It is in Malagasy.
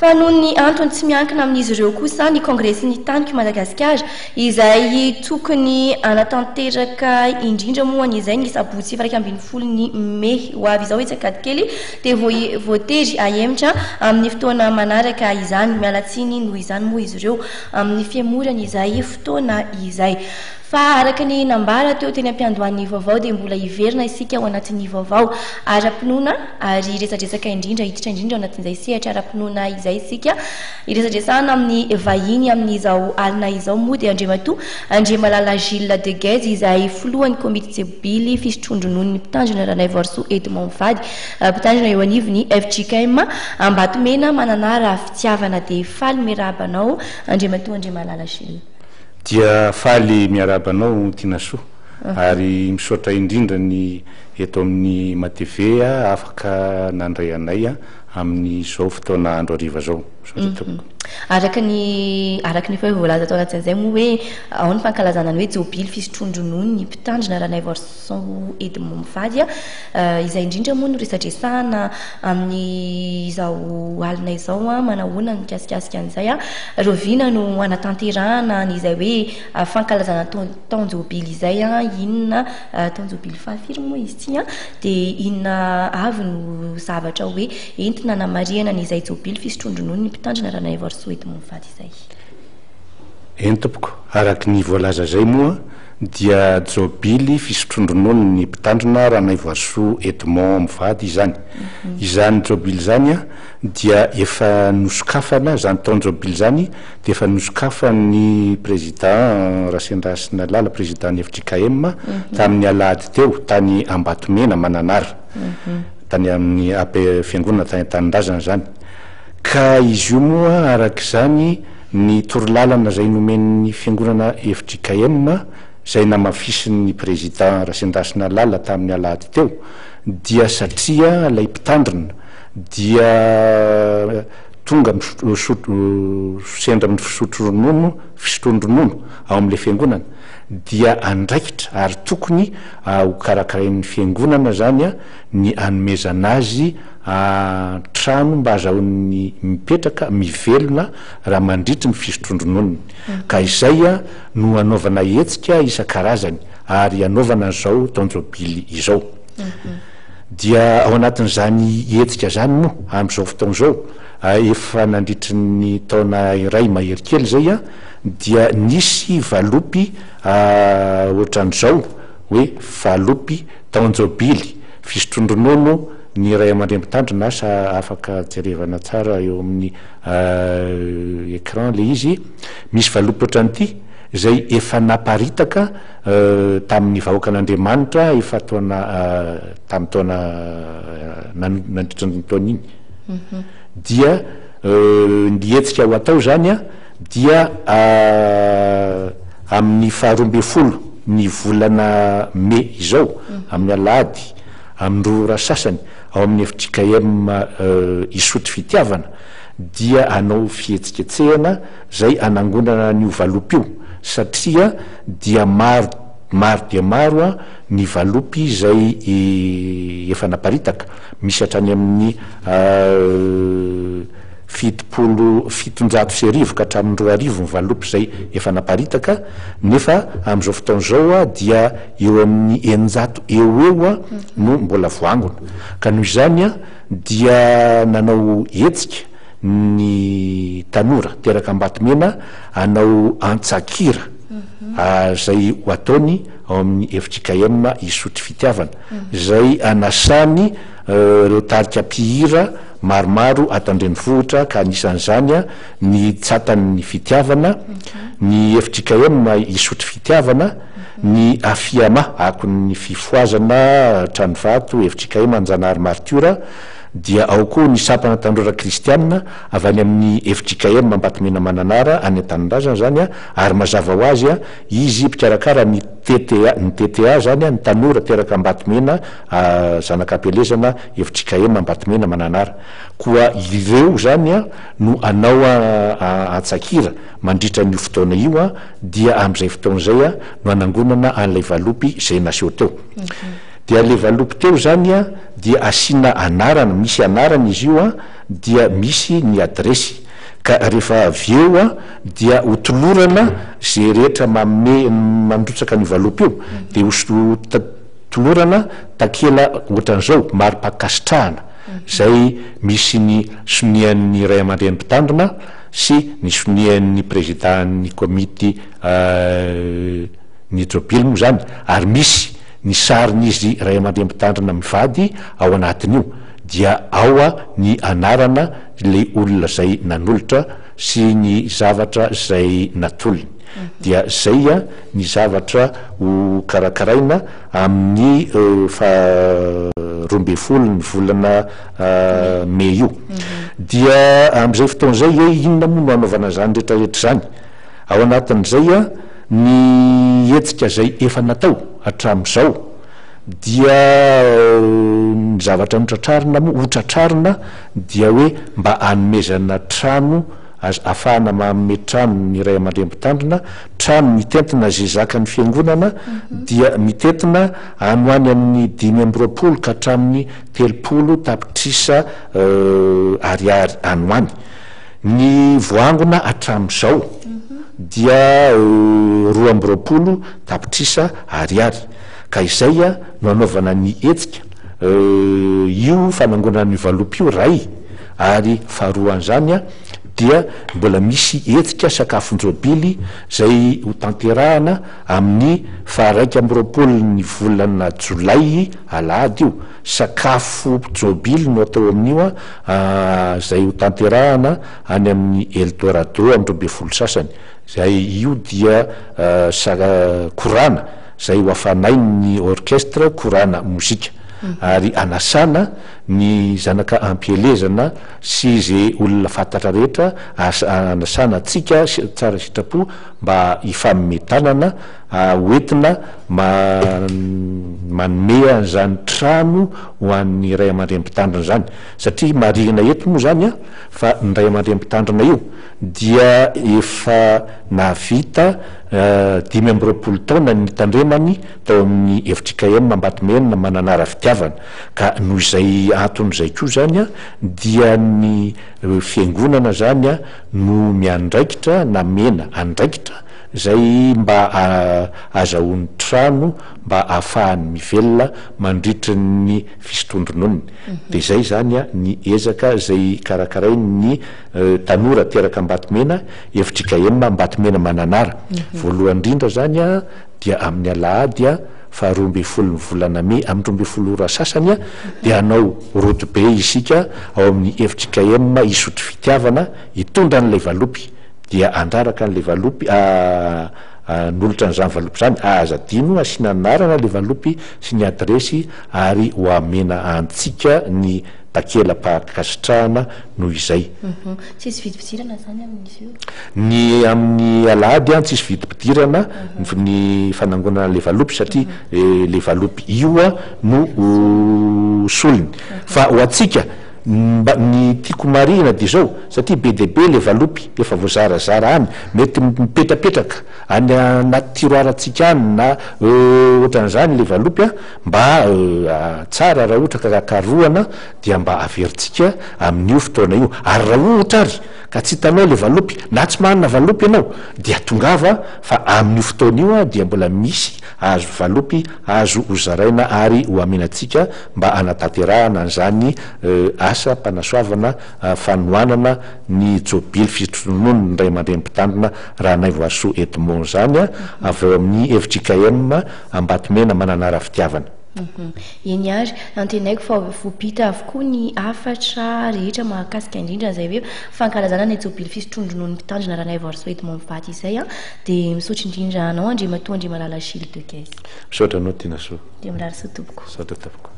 fa noho ny antony tsy miankina amin'izy ireo kosa ny kongresy ny tanyko Madagasikara izay tokony anatanteraka indrindra moa izay ny sabotsy 20 Mey ho avy izao etsakady kely dia voatery ahemitra amin'ny fotoana manaraka izany mialatsiny noho izany moa izy ireo amin'ny fiamorana izay fotoana izay fa araka ny nambara teo teny ampiandohan'ny vaovao dia mbola iverina isika ao anatin'ny vaovao ara-pinoana ary resadresaka indrindra hiditra indrindra ao anatin'izay sehatra ara-pinoana izay isika iresadresana amin'ny vahiny amin'izao alina izao moa dia Andriamalala Gilles Deguez izay folohan'ny komity tsebily fisotrondronon'ny mpitandrina Ranaivoarisoa Edmond Mivady mpitandrina eo anivony FJKM Ambatomena mananara fitiavana dia faly miarabanao Andriamalala Gilles dia faly miarabanao Tinasoa ary misaotra indrindra ny eto amin'ny matevea afaka nandray anay amin'ny zao fotoana andro hariva zao araka ny fa voalaza tao anatin'izay moa hoe ao ny fankalazana ny hoe jobily fisotrondronono ny mpitandrina Ranaivoarisoa Edmond Mivady izay indrindra moa no resadresahana amin'ny izao alina izao manahoana ny kasikasika an'izay rovina no anatanterahana n'izay hoe fankalazana taonjobily izay inona taonjobily fahafiry moa izy ty dia inona avy no zavatra hoe entina namariana n'izay jobily fisotrondronono ny mpitandrina Ranaivoarisoa Edmond Mivady izay entapoko araky ny voalaza zay moa dia jobily fisotrondronono ny mpitandrina Ranaivoarisoa Edmond Mivady izany jobily zany dia efa nosokafana zany taonjobily zany dia efa nosokafany président Rasendrasina Lala président ny FJKM tamin'ny alahady teo tany Ambatomena Mananara tany amin'ny AP fiangonana tany Tanindrazana zany ka izy io moa arak'izany ny torolalana zay nomen'ny fiangonana FJKM zay namafisin'ny président Rasendrasina Lala tamin'ny alahady teo dia satria lay mpitandrina dia tonga sendra amin'ny fisotrondronono ao amin'ilay fiangonana dia andraikitra ary tokony ho karakarain'ny fiangonana zany ny anomezana azy trano mba azahoany mipetraka mivelona raha mandritry ny fisotrondrononony ka izay no anaovana hetsika isan-karazany ary anaovana an'izao taonjobily izao dia ao anatin'izany hetsika zany moa amin'izao fotoana zao efa nandritry ny taona iray mahery kely zay dia nisy valopy ohatran'izao hoe valopy taonjobily fisotrondronono ny ray aman-dreny mpitandrina asa afaka jerevana tsara eo amin'ny écran le izy misy valopy ohatran'ity zay efa naparitaka tamin'ny vahoaka an'Andriamanitra efa taona tamin'ny taona nandritra ny taona iny dia ny hetsika ho atao zany dia amin'ny 12 ny volana Mey izao amin'ny alahady amin'ny roa sasany ao amin'ny FJKM isotry fitiavana dia anao fihetsiketsehana zay anangonana ny valopy io satria dia maro dia maro ny valopy zay efa naparitaka misy hatrany amin'ny 700 sy arivo ka hatramin'ny 2,000 ny valopy zay efa naparitaka nefa amin'izao fotoana zao dia eo amin'ny 900 eo no mbola voangona ka noho izany dia nanao hetsika ny tanora teraka Ambatomena anao antsakira zay ho ataony ao amin'ny FJKM isotry fitiavana zay anasany reo tarika mpihira maromaro atandrenivohitra ka anisan'izany ny tsatan'ny fitiavana ny FJKM isotry fitiavana ny afiama akon'ny fifoazana Tranovato FJKM Anjanahary Martiora dia ao koa ny sapana tanora kristianina avy any amin'ny FJKM Ambatomena Mananara any Tanindrazana zany ary mazava ho azy izy mpikarakara ny TTA zany ny tanora teraka Ambatomena zanak'ampelezana FJKM Ambatomena Mananara koa ireo zany no anao atsakira mandritra ny fotoana io dia amin'izay fotoana zay no anangonana an'ilay valopy zay naseho teo dia le valopy teo zany a dia asiana anarana, misy anarana izy io a dia misy ny adresy, ka rehefa avy eo a dia hotolorana zay rehetra mandrotsaka ny valopy io de tolorana takela ohatran'izao mari-pakasitrahana zay misy ny sonian'ny ray aman-dreny mpitandrina sy ny sonian'ny présiden'ny komity ny jobily moa zany, ary misy ny sarin'izy ray aman-dreny mpitandrina mivady ao anatin'io, dia ao a ny anarana le olona zay nanolotra sy ny zavatra zay natolony. Dia zay a ny zavatra ho karakaraina amin'ny roambe folo ny volana me io. Dia am'izay fotoan'izay hoe inona moa no anaovana zany rehetrarehetra zany, ao anatin'izay a ny hetsika zay efa natao hatramin'izao dia ny zavatra notratrarina moa hotratrarina dia hoe mba hanomezana trano ahafahana manome trano ny ray aman-dreny mpitandrina, trano mitentina zay zakan'ny fiangonana dia mitentina hanoany amin'ny 520 ka hatramin'ny 30 tapitrisa ariary hanoany. Ny voangona hatramin'izao dia 220 tapitrisa ariary, ka izay a no anaovana ny hetsika io fanangonan'ny valopy io ray, ary faharoan'izany a dia mbola misy hetsika sakafon-jobily zay ho tanterahana amin'ny 1 ny volana jolay alahady io, sakafo jobily no atao amin'io a zay ho tanterahana any amin'ny Eldorado amin'ny 12 sasany, zay io dia korana zay ho afanainy orchestre korana mozika, ary anasana ny zanaka ampielezana sy zay olona fantatra rehetra, anasana atsika tsara sitrapo mba hifamimetanana hoentina manome an'izany trano ho an'ny ray aman-dreny mpitandrina zany, satria marihina eto moa zany a fa ny ray aman-dreny mpitandrina io dia efa navita 5 taona ny tandremany tao amin'ny FJKM Ambatomena mananara fitiavana, ka noho izay anton'izay koa zany a dia ny fiangonana zany a no miandraikitra na mena andraikitra zay mba azahoany trano mba ahafahany mivelona mandritry ny fisitondronony. De zay zany a ny ezaka zay karakarainy ny tanora teraka Ambatomena FJKM Ambatomena mananara. Voalohany indrindra zany a dia amin'ny alahady a 12 ny volana me amin'ny 12 ora sasany a dia hanao route be isika ao amin'ny FJKM isotry fitiavana hitondra n'ilay valopy, dia andraraka n'ilay valopy nolotra n'izany valopy zany azadino asiana anarana le valopy sy ny adresy ary ho amena antsika ny takela-pakasitrahana noho izay. Tsisy vidim-pidirana zany amin'izy io? Ny amin'ny alahady a tsisy vidim-pidirana ny fanangonana le valopy satria le valopy io a no solony, fa ho atsika ny tiako marihina de zao satria be de be le valopy efa voazarazara any, mety mipetrapetraka any anaty tiroarantsika any na ohatran'izany le valopy a mba tsara raha ohatra kakaroana dia mba averintsika amin'io fotoana io, ary raha ohatra ary ka tsy hitanao le valopy na tsy manana valopy ianao dia tongava fa amin'io fotoana io a dia mbola misy azo valopy azo hozaraina ary ho amenatsika mba anatanterahana an'izany asa mpanasoavana fanoanana ny jobily fitronony ny ray aman-dreny mpitandrina raha Naivoaso Edmond zany a avy eo amin'ny FJKM Ambatomena mananara fitiavana. Eny ary antenaiko fa voapita avokoa ny afatra rehetra mahakasika indrindra zay hoe fankalazana ny jobily fisotrondronony mpitandrina raha Naivoaso Edmond mivady izay a, de misaotra indrindra anao Andriamatoa Andriamalala Gilles de Guez. Misaotra anao Tina Soa. De mirary soa tompoko. Misaotra tompoko.